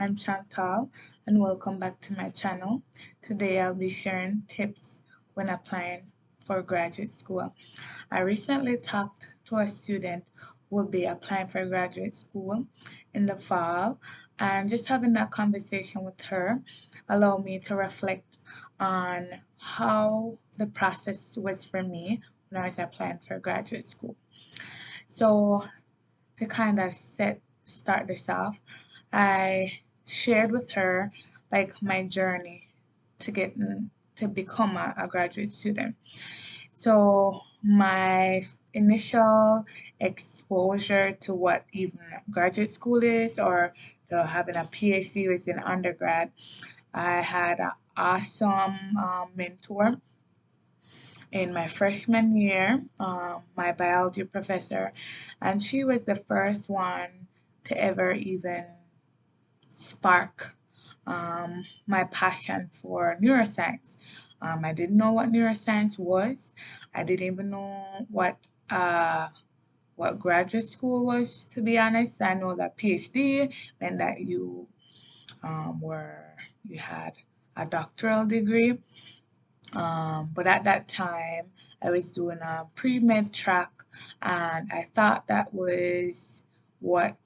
I'm Chantal and welcome back to my channel. Today I'll be sharing tips when applying for graduate school. I recently talked to a student who will be applying for graduate school in the fall, and just having that conversation with her allowed me to reflect on how the process was for me when I was applying for graduate school. So to kind of start this off, I shared with her like my journey to get to become a graduate student. So my initial exposure to what even graduate school is, or to having a PhD was in undergrad. I had an awesome mentor in my freshman year, my biology professor, and she was the first one to ever even spark my passion for neuroscience. I didn't know what neuroscience was. I didn't even know what graduate school was, to be honest. I know that PhD meant that you had a doctoral degree. But at that time, I was doing a pre-med track, and I thought that was what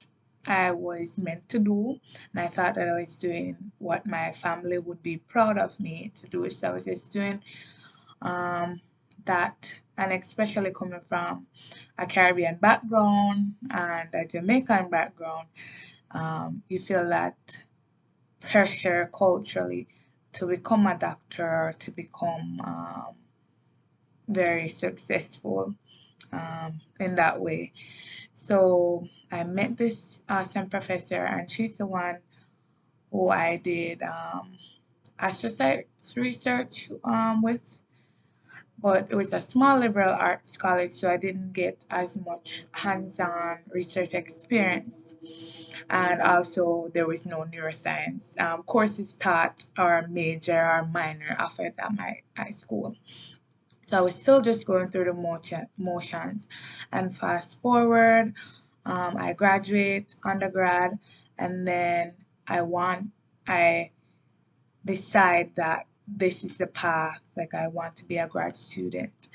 I was meant to do. And I thought that I was doing what my family would be proud of me to do. So I was just doing that, and especially coming from a Caribbean background and a Jamaican background, you feel that pressure culturally to become a doctor, to become very successful in that way. So I met this awesome professor, and she's the one who I did astrocytes research with. But it was a small liberal arts college, so I didn't get as much hands-on research experience. And also, there was no neuroscience courses taught or major or minor offered at my high school. So I was still just going through the motions. And fast forward, I graduate, undergrad, and then I decide that this is the path, like I want to be a grad student,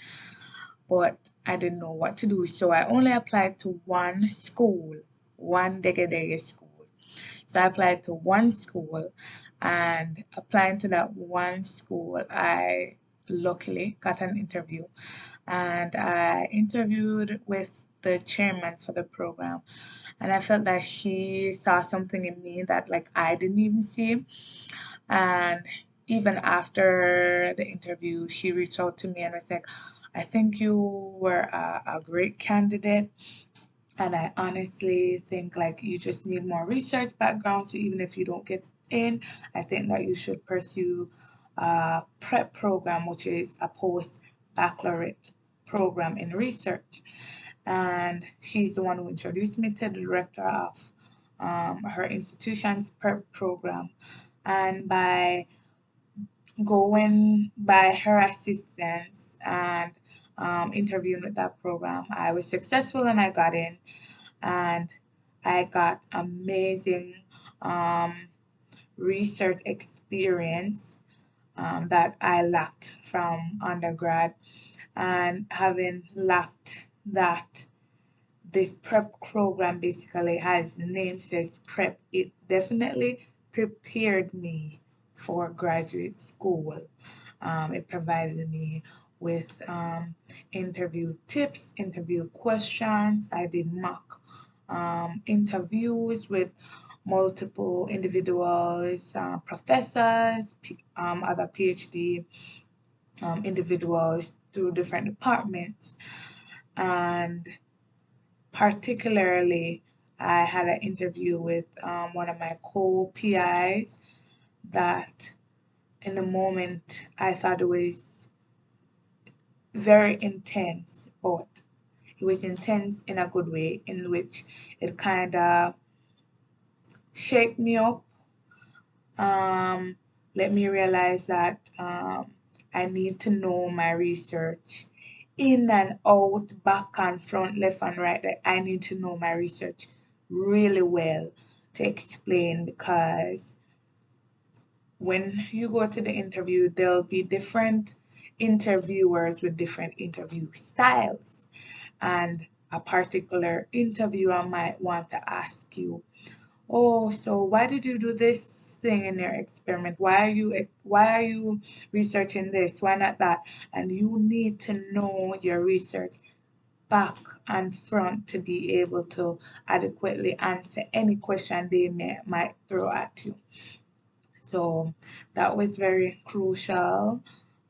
but I didn't know what to do. So I only applied to one school, one Dege school. So I applied to one school, and applying to that one school, I luckily got an interview, and I interviewed with the chairman for the program, and I felt that she saw something in me that like I didn't even see. And even after the interview, she reached out to me and was like, I think you were a great candidate. And I honestly think like you just need more research background. So even if you don't get in, I think that you should pursue a prep program, which is a post baccalaureate program in research. And she's the one who introduced me to the director of her institution's prep program. And by going by her assistance and interviewing with that program, I was successful and I got in, and I got amazing um, research experience that I lacked from undergrad. And having lacked that, this prep program basically, as the name says, prep, it definitely prepared me for graduate school. It provided me with interview tips, interview questions. I did mock interviews with multiple individuals, professors, other PhD individuals through different departments. And particularly, I had an interview with one of my co-PIs that in the moment I thought it was very intense, but it was intense in a good way, in which it kind of shaped me up, um, let me realize that I need to know my research in and out, back and front, left and right. That I need to know my research really well to explain because when you go to the interview, there'll be different interviewers with different interview styles. And a particular interviewer might want to ask you, oh, so why did you do this thing in your experiment? Why are you researching this? Why not that? And you need to know your research back and front to be able to adequately answer any question they might throw at you. So that was very crucial.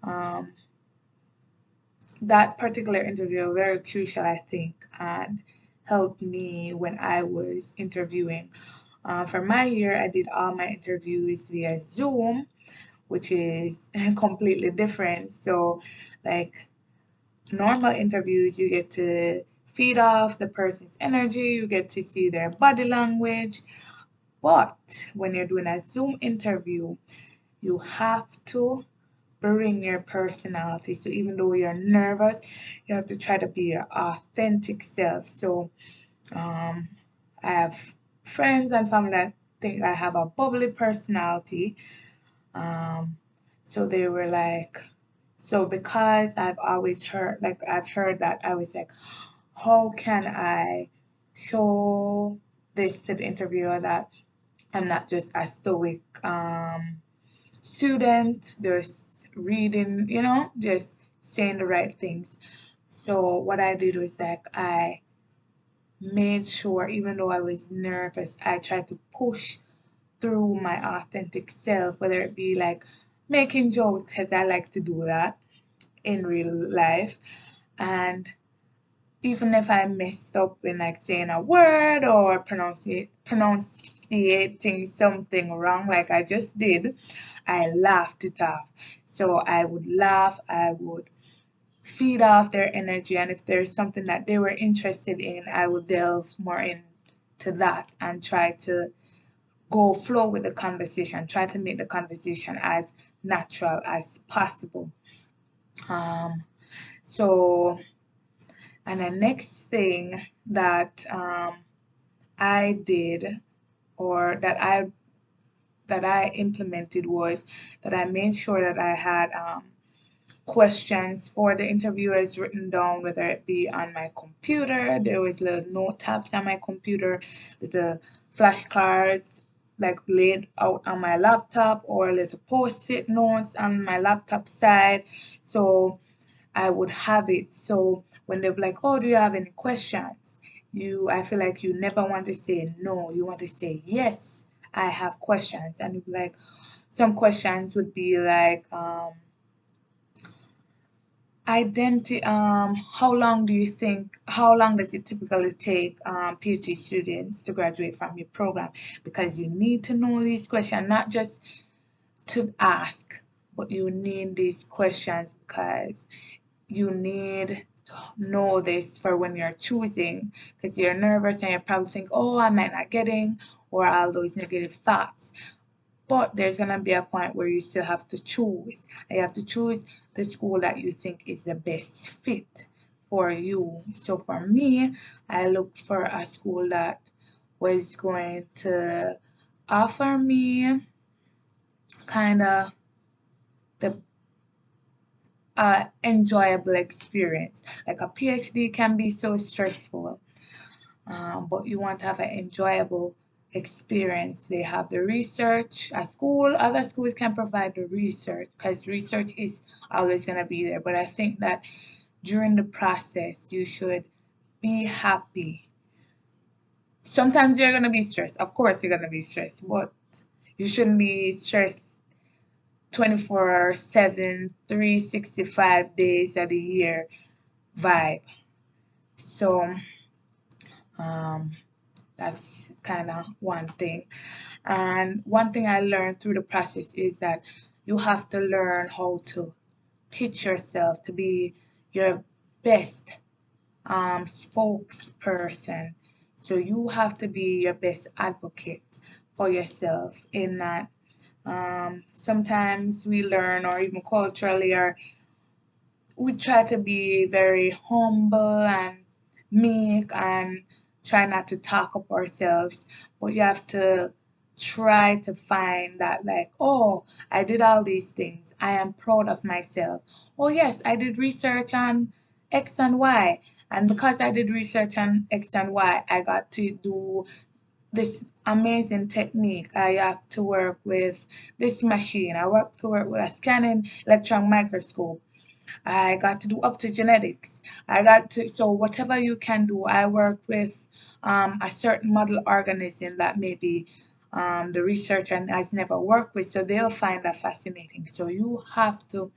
Um, that particular interview very crucial, I think, and helped me when I was interviewing. For my year, I did all my interviews via Zoom, which is completely different. So, like normal interviews, you get to feed off the person's energy, you get to see their body language. But when you're doing a Zoom interview, you have to bring your personality. So even though you're nervous, you have to try to be your authentic self. So um, I have friends and family that think I have a bubbly personality. Um, so they were like, so because I've heard that, I was like, how can I show this to the interviewer that I'm not just a stoic student, just reading, just saying the right things. So what I did was like I made sure, even though I was nervous, I tried to push through my authentic self, whether it be like making jokes, because I like to do that in real life. And even if I messed up in like saying a word or pronunciating something wrong, like I just did, I laughed it off. So I would laugh, I would feed off their energy, and if there's something that they were interested in, I would delve more into that and try to go flow with the conversation, try to make the conversation as natural as possible. Um, so, and the next thing that I did or that I implemented was that I made sure that I had questions for the interviewers written down, whether it be on my computer. There was little note tabs on my computer, little flashcards like laid out on my laptop, or little post-it notes on my laptop side. So I would have it. So when they're like, "Oh, do you have any questions?" I feel like you never want to say no. You want to say yes. I have questions, and you'd be like, some questions would be like, how long does it typically take PhD students to graduate from your program? Because you need to know these questions, not just to ask, but you need these questions because you need to know this for when you're choosing, because you're nervous and you probably think, oh, I might not getting, or all those negative thoughts. But there's gonna be a point where you still have to choose. And you have to choose the school that you think is the best fit for you. So for me, I looked for a school that was going to offer me kind of the enjoyable experience. Like a PhD can be so stressful, but you want to have an enjoyable experience. They have the research. Other schools can provide the research because research is always going to be there. But I think that during the process, you should be happy. Sometimes you're going to be stressed. Of course, you're going to be stressed, but you shouldn't be stressed 24/7, 365 days of the year vibe. So, um, that's kind of one thing. And one thing I learned through the process is that you have to learn how to pitch yourself to be your best spokesperson. So you have to be your best advocate for yourself in that sometimes we learn, or even culturally, or we try to be very humble and meek and try not to talk up ourselves, but you have to try to find that, like, oh, I did all these things. I am proud of myself. Oh, yes, I did research on X and Y. And because I did research on X and Y, I got to do this amazing technique. I have to work with this machine. I work to work with a scanning electron microscope. I got to do up to genetics. I got to, so whatever you can do, I work with a certain model organism that maybe the researcher has never worked with, so they'll find that fascinating. So you have to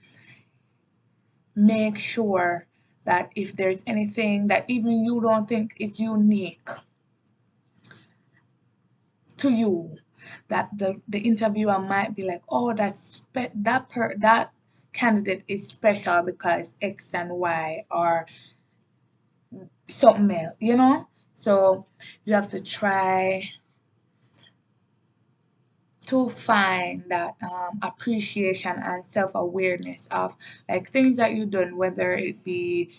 make sure that if there's anything that even you don't think is unique to you, that the interviewer might be like, oh, that candidate is special because X and Y, or something else, you know? So you have to try to find that appreciation and self-awareness of like things that you've done, whether it be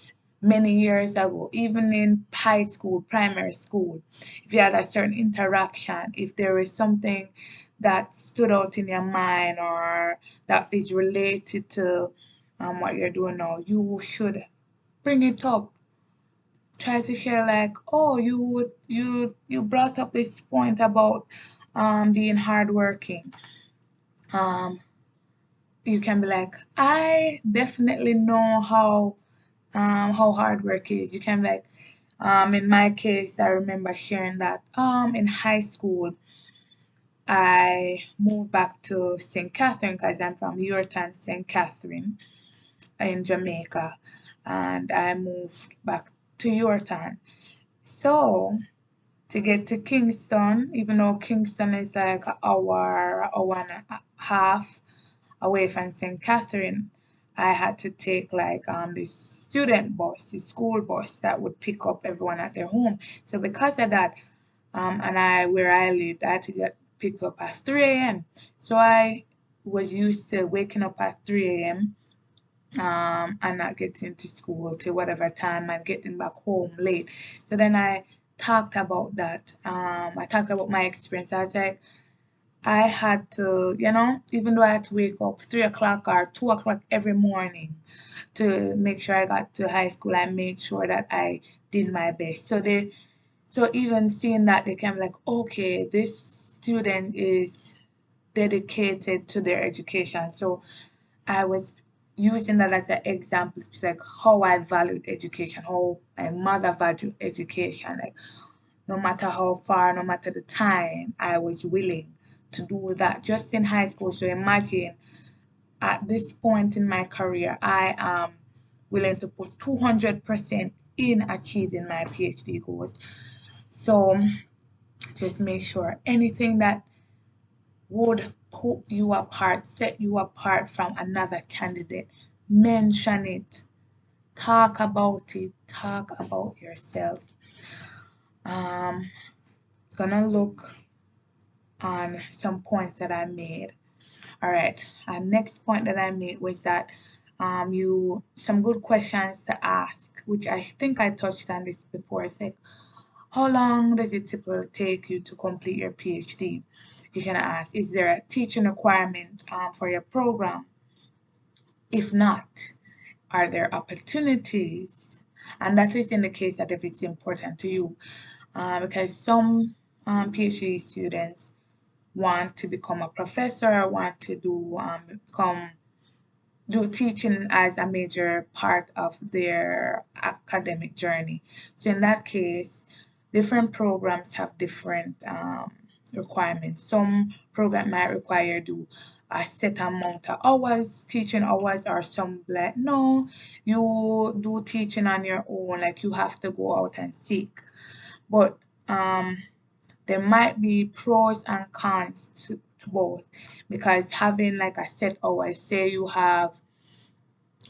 many years ago, even in high school, primary school, if you had a certain interaction, if there is something that stood out in your mind or that is related to what you're doing now, you should bring it up. Try to share like, oh, you brought up this point about being hardworking. Um, you can be like, I definitely know how hard work is. You can be like, in my case, I remember sharing that in high school I moved back to St. Catherine because I'm from Yorktown, St. Catherine in Jamaica, and I moved back to Yorktown. So to get to Kingston, even though Kingston is like an hour and a half away from St. Catherine, I had to take like this student bus, the school bus that would pick up everyone at their home. So because of that, and where I lived, I had to get picked up at 3 a.m. So I was used to waking up at 3 a.m. And not getting to school till whatever time and getting back home late. So then I talked about that. I talked about my experience. I was like, I had to, even though I had to wake up 3 o'clock or 2 o'clock every morning to make sure I got to high school, I made sure that I did my best. So even seeing that, they can be like, okay, this student is dedicated to their education. So I was using that as an example. It's like how I valued education, how my mother valued education. Like no matter how far, no matter the time, I was willing to do that just in high school. So imagine at this point in my career, I am willing to put 200% in achieving my PhD goals. So just make sure anything that would put you apart, set you apart from another candidate, mention it, talk about it, talk about yourself. Um, gonna look on some points that I made. All right, and next point that I made was that you some good questions to ask, which I think I touched on this before. It's like, how long does it typically take you to complete your PhD? You can ask, is there a teaching requirement for your program? If not, are there opportunities? And that is in the case that if it's important to you, because some PhD students want to become a professor, want to do teaching as a major part of their academic journey. So in that case, different programs have different requirements. Some program might require do a set amount of hours, teaching hours, or some like no, you do teaching on your own, like you have to go out and seek. But there might be pros and cons to both, because having like a set hours, say you have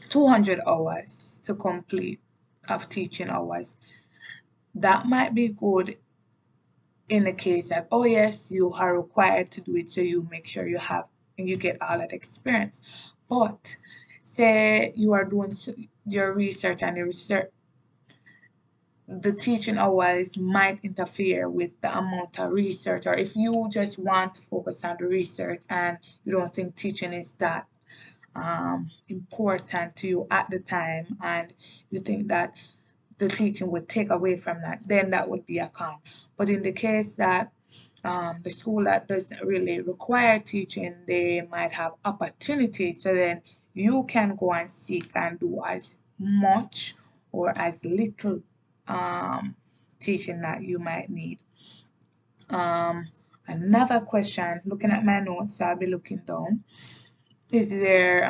200 hours to complete of teaching hours, that might be good in the case that, oh yes, you are required to do it, so you make sure you have and you get all that experience. But say you are doing your research, and the research the teaching hours might interfere with the amount of research, or if you just want to focus on the research and you don't think teaching is that important to you at the time, and you think that the teaching would take away from that, then that would be a con. But in the case that the school that doesn't really require teaching, they might have opportunities. So then you can go and seek and do as much or as little um, teaching that you might need. Um, Another question, looking at my notes, so I'll be looking down. Is there,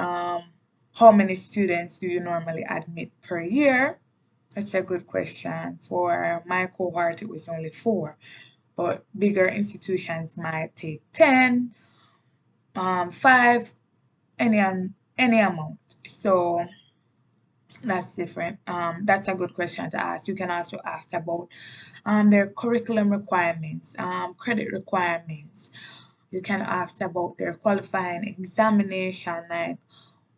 how many students do you normally admit per year? That's a good question. For my cohort, it was only 4, but bigger institutions might take 10, 5, any amount. So that's different. That's a good question to ask. You can also ask about their curriculum requirements, credit requirements. You can ask about their qualifying examination, like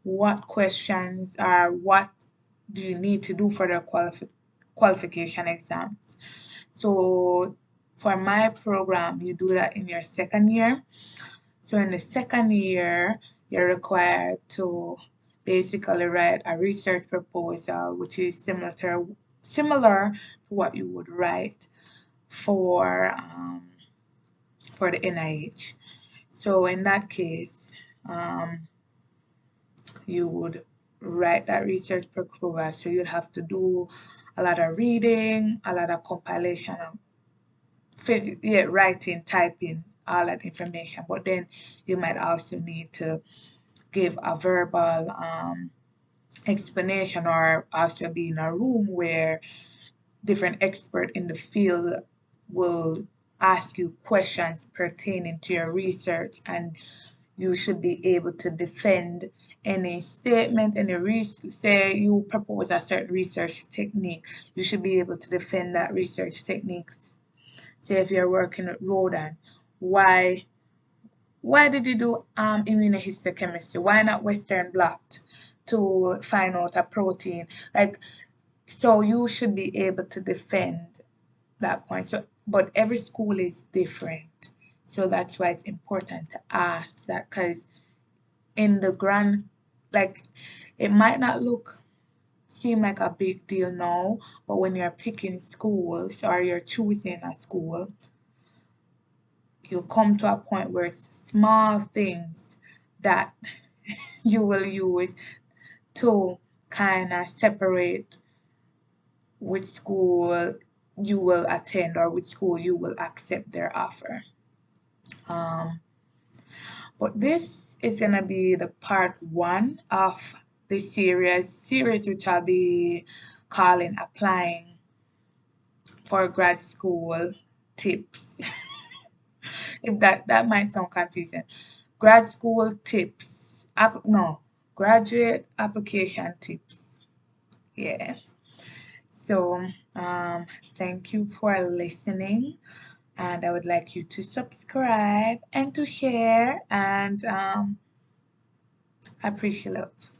what questions or what do you need to do for their qualification exams. So for my program, you do that in your second year. So in the second year, you're required to basically write a research proposal, which is similar to what you would write for the NIH. So in that case, you would write that research proposal. So you'd have to do a lot of reading, a lot of compilation, writing, typing, all that information. But then you might also need to give a verbal explanation, or also be in a room where different experts in the field will ask you questions pertaining to your research, and you should be able to defend any statement, say you propose a certain research technique, you should be able to defend that research technique. Say if you're working with rodent, why did you do immunohistochemistry? Why not Western blot to find out a protein? Like, so you should be able to defend that point. So, but every school is different. So that's why it's important to ask that, because in the grand, like, it might not seem like a big deal now, but when you're picking schools or you're choosing a school, you'll come to a point where it's small things that you will use to kind of separate which school you will attend or which school you will accept their offer. But this is gonna be the part 1 of the series which I'll be calling Applying for Grad School Tips. If that might sound confusing. Grad school tips. No, graduate application tips. Yeah. So, thank you for listening, and I would like you to subscribe and to share, and I appreciate love.